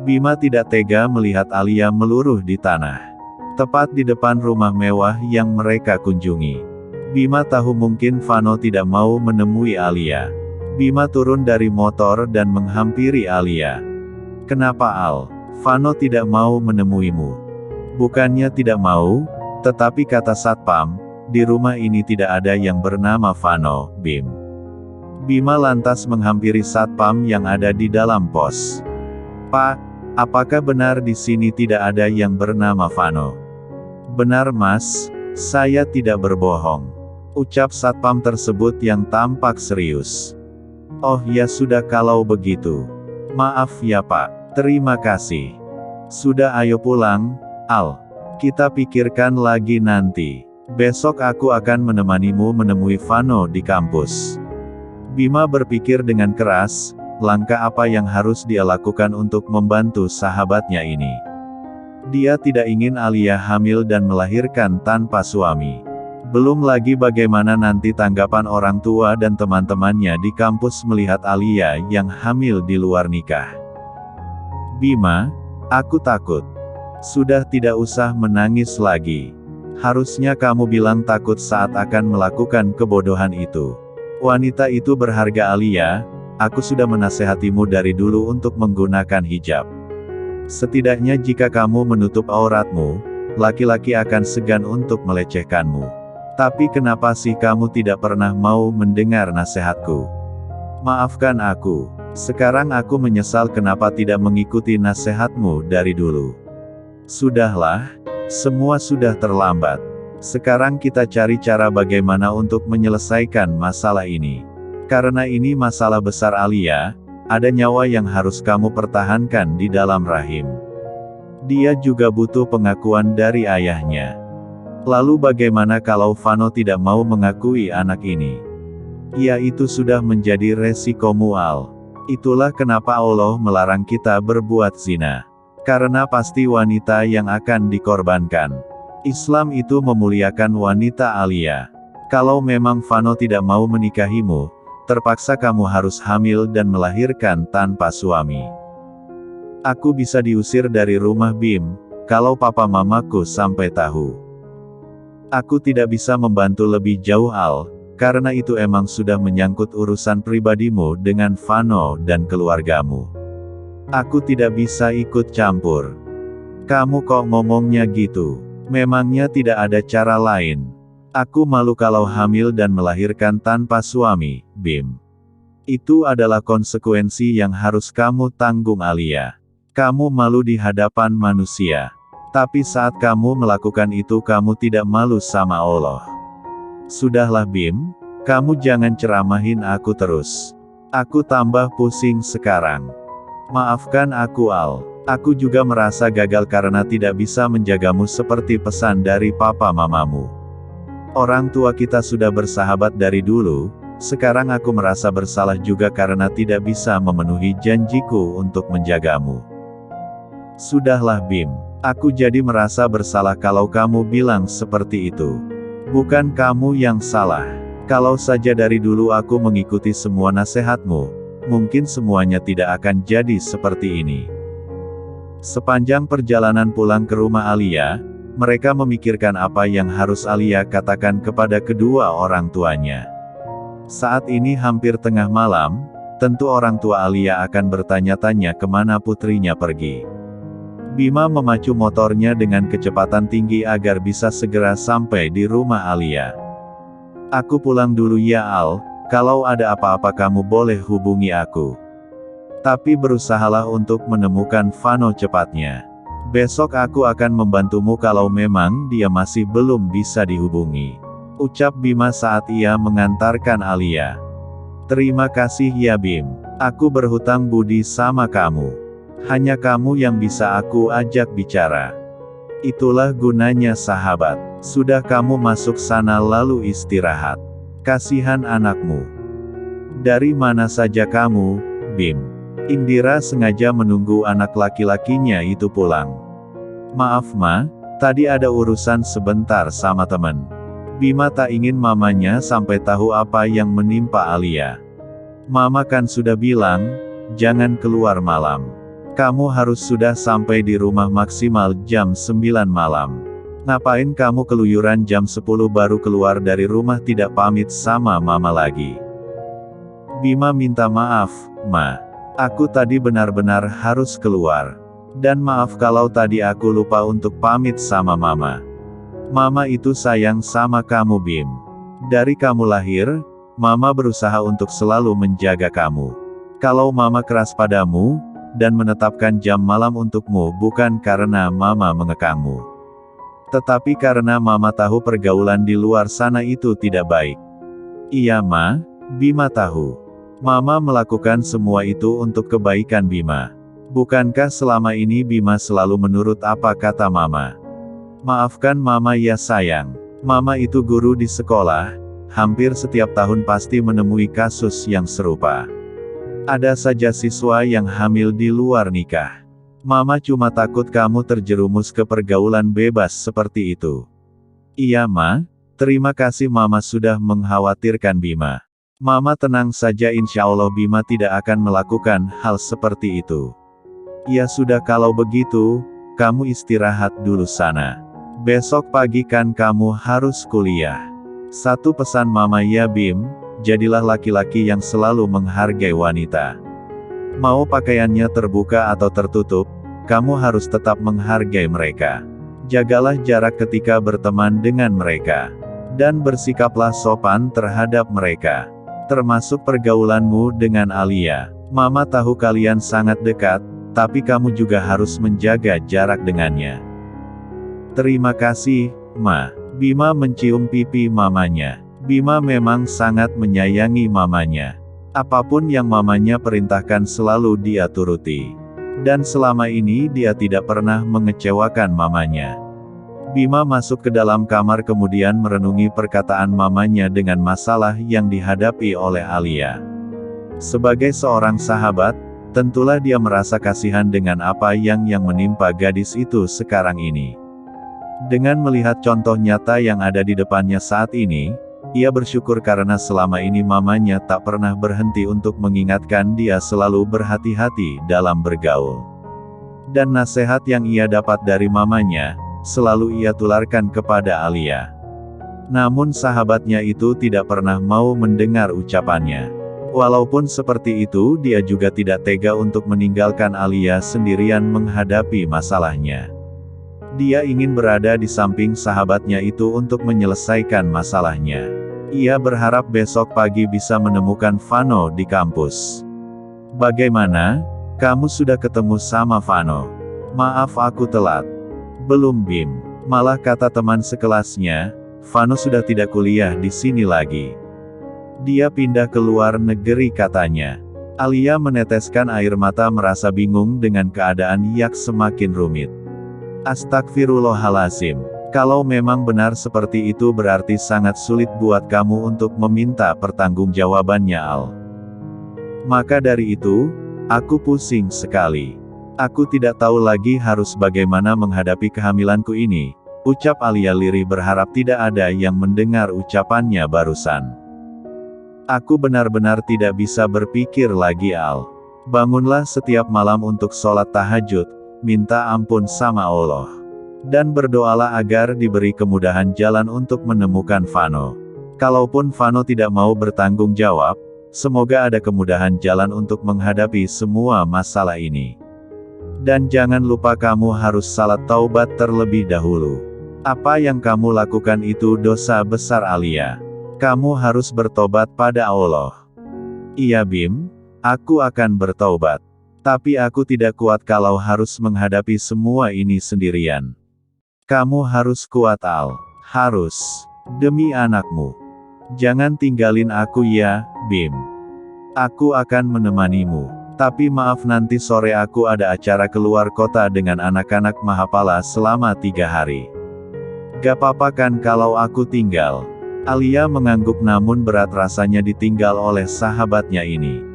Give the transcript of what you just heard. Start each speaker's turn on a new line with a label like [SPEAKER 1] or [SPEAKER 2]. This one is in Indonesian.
[SPEAKER 1] Bima tidak tega melihat Alia meluruh di tanah. Tepat di depan rumah mewah yang mereka kunjungi. Bima tahu mungkin Vano tidak mau menemui Alia. Bima turun dari motor dan menghampiri Alia. "Kenapa Al? Vano tidak mau menemuimu." "Bukannya tidak mau, tetapi kata Satpam, di rumah ini tidak ada yang bernama Vano, Bim." Bima lantas menghampiri Satpam yang ada di dalam pos. "Pak, apakah benar di sini tidak ada yang bernama Vano?" "Benar Mas, saya tidak berbohong," ucap Satpam tersebut yang tampak serius. "Oh ya sudah kalau begitu. Maaf ya Pak, terima kasih. Sudah ayo pulang, Al. Kita pikirkan lagi nanti. Besok aku akan menemanimu menemui Vano di kampus." Bima berpikir dengan keras, langkah apa yang harus dia lakukan untuk membantu sahabatnya ini. Dia tidak ingin Alia hamil dan melahirkan tanpa suami. Belum lagi bagaimana nanti tanggapan orang tua dan teman-temannya di kampus melihat Alia yang hamil di luar nikah. "Bima, aku takut." "Sudah tidak usah menangis lagi. Harusnya kamu bilang takut saat akan melakukan kebodohan itu. Wanita itu berharga Alia, aku sudah menasehatimu dari dulu untuk menggunakan hijab. Setidaknya jika kamu menutup auratmu, laki-laki akan segan untuk melecehkanmu. Tapi kenapa sih kamu tidak pernah mau mendengar nasihatku? Maafkan aku. Sekarang aku menyesal kenapa tidak mengikuti nasihatmu dari dulu. Sudahlah, semua sudah terlambat. Sekarang kita cari cara bagaimana untuk menyelesaikan masalah ini. Karena ini masalah besar Alia, ada nyawa yang harus kamu pertahankan di dalam rahim. Dia juga butuh pengakuan dari ayahnya. Lalu bagaimana kalau Vano tidak mau mengakui anak ini? Ya itu sudah menjadi resikomu Al. Itulah kenapa Allah melarang kita berbuat zina. Karena pasti wanita yang akan dikorbankan. Islam itu memuliakan wanita Alia. Kalau memang Vano tidak mau menikahimu, terpaksa kamu harus hamil dan melahirkan tanpa suami. Aku bisa diusir dari rumah Bim, kalau papa mamaku sampai tahu. Aku tidak bisa membantu lebih jauh Al, karena itu emang sudah menyangkut urusan pribadimu dengan Vano dan keluargamu. Aku tidak bisa ikut campur." "Kamu kok ngomongnya gitu? Memangnya tidak ada cara lain? Aku malu kalau hamil dan melahirkan tanpa suami, Bim. Itu adalah konsekuensi yang harus kamu tanggung Alia. Kamu malu di hadapan manusia. Tapi saat kamu melakukan itu kamu tidak malu sama Allah. Sudahlah Bim, kamu jangan ceramahin aku terus. Aku tambah pusing sekarang. Maafkan aku Al. Aku juga merasa gagal karena tidak bisa menjagamu seperti pesan dari papa mamamu. Orang tua kita sudah bersahabat dari dulu, sekarang aku merasa bersalah juga karena tidak bisa memenuhi janjiku untuk menjagamu. Sudahlah Bim, aku jadi merasa bersalah kalau kamu bilang seperti itu. Bukan kamu yang salah. Kalau saja dari dulu aku mengikuti semua nasihatmu, mungkin semuanya tidak akan jadi seperti ini. Sepanjang perjalanan pulang ke rumah Alia, mereka memikirkan apa yang harus Alia katakan kepada kedua orang tuanya. Saat ini hampir tengah malam, tentu orang tua Alia akan bertanya-tanya kemana putrinya pergi. Bima memacu motornya dengan kecepatan tinggi agar bisa segera sampai di rumah Alia. Aku pulang dulu ya Al, kalau ada apa-apa kamu boleh hubungi aku. Tapi berusahalah untuk menemukan Vano cepatnya. Besok aku akan membantumu kalau memang dia masih belum bisa dihubungi. Ucap Bima saat ia mengantarkan Alia. Terima kasih ya Bim. Aku berhutang budi sama kamu. Hanya kamu yang bisa aku ajak bicara. Itulah gunanya sahabat. Sudah kamu masuk sana lalu istirahat. Kasihan anakmu. Dari mana saja kamu, Bim? Indira sengaja menunggu anak laki-lakinya itu pulang. Maaf Ma, tadi ada urusan sebentar sama temen. Bima tak ingin mamanya sampai tahu apa yang menimpa Alia. Mama kan sudah bilang, jangan keluar malam. Kamu harus sudah sampai di rumah maksimal jam 9 malam. Ngapain kamu keluyuran jam 10 baru keluar dari rumah tidak pamit sama mama lagi? Bima minta maaf, Ma. Aku tadi benar-benar harus keluar. Dan maaf kalau tadi aku lupa untuk pamit sama mama. Mama itu sayang sama kamu Bim. Dari kamu lahir, mama berusaha untuk selalu menjaga kamu. Kalau mama keras padamu, dan menetapkan jam malam untukmu bukan karena mama mengekangmu. Tetapi karena mama tahu pergaulan di luar sana itu tidak baik. Iya Ma, Bima tahu. Mama melakukan semua itu untuk kebaikan Bima. Bukankah selama ini Bima selalu menurut apa kata mama? Maafkan mama ya sayang. Mama itu guru di sekolah, hampir setiap tahun pasti menemui kasus yang serupa. Ada saja siswa yang hamil di luar nikah. Mama cuma takut kamu terjerumus ke pergaulan bebas seperti itu. Iya Ma, terima kasih mama sudah mengkhawatirkan Bima. Mama tenang saja insya Allah Bima tidak akan melakukan hal seperti itu. Ya sudah kalau begitu, kamu istirahat dulu sana. Besok pagi kan kamu harus kuliah. Satu pesan mama ya Bim, jadilah laki-laki yang selalu menghargai wanita. Mau pakaiannya terbuka atau tertutup, kamu harus tetap menghargai mereka. Jagalah jarak ketika berteman dengan mereka. Dan bersikaplah sopan terhadap mereka. Termasuk pergaulanmu dengan Alia. Mama tahu kalian sangat dekat, tapi kamu juga harus menjaga jarak dengannya. Terima kasih, Ma. Bima mencium pipi mamanya. Bima memang sangat menyayangi mamanya. Apapun yang mamanya perintahkan selalu dia turuti. Dan selama ini dia tidak pernah mengecewakan mamanya. Bima masuk ke dalam kamar kemudian merenungi perkataan mamanya dengan masalah yang dihadapi oleh Alia. Sebagai seorang sahabat, tentulah dia merasa kasihan dengan apa yang menimpa gadis itu sekarang ini. Dengan melihat contoh nyata yang ada di depannya saat ini, ia bersyukur karena selama ini mamanya tak pernah berhenti untuk mengingatkan dia selalu berhati-hati dalam bergaul. Dan nasihat yang ia dapat dari mamanya, selalu ia tularkan kepada Alia. Namun sahabatnya itu tidak pernah mau mendengar ucapannya. Walaupun seperti itu dia juga tidak tega untuk meninggalkan Alia sendirian menghadapi masalahnya. Dia ingin berada di samping sahabatnya itu untuk menyelesaikan masalahnya. Ia berharap besok pagi bisa menemukan Vano di kampus. Bagaimana? Kamu sudah ketemu sama Vano? Maaf aku telat. Belum Bim. Malah kata teman sekelasnya, Vano sudah tidak kuliah di sini lagi. Dia pindah ke luar negeri katanya. Alia meneteskan air mata merasa bingung dengan keadaan yang semakin rumit. Astagfirullahalazim. Kalau memang benar seperti itu berarti sangat sulit buat kamu untuk meminta pertanggungjawabannya Al. Maka dari itu, aku pusing sekali. Aku tidak tahu lagi harus bagaimana menghadapi kehamilanku ini, ucap Alia lirih berharap tidak ada yang mendengar ucapannya barusan. Aku benar-benar tidak bisa berpikir lagi Al. Bangunlah setiap malam untuk sholat tahajud, minta ampun sama Allah. Dan berdoalah agar diberi kemudahan jalan untuk menemukan Vano. Kalaupun Vano tidak mau bertanggung jawab, semoga ada kemudahan jalan untuk menghadapi semua masalah ini. Dan jangan lupa kamu harus salat taubat terlebih dahulu. Apa yang kamu lakukan itu dosa besar Alia. Kamu harus bertobat pada Allah. Iya Bim, aku akan bertobat. Tapi aku tidak kuat kalau harus menghadapi semua ini sendirian. Kamu harus kuat Al. Harus. Demi anakmu. Jangan tinggalin aku ya, Bim. Aku akan menemanimu. Tapi maaf nanti sore aku ada acara keluar kota dengan anak-anak Mahapala selama 3 hari. Gak apa-apa kan kalau aku tinggal? Alia mengangguk namun berat rasanya ditinggal oleh sahabatnya ini.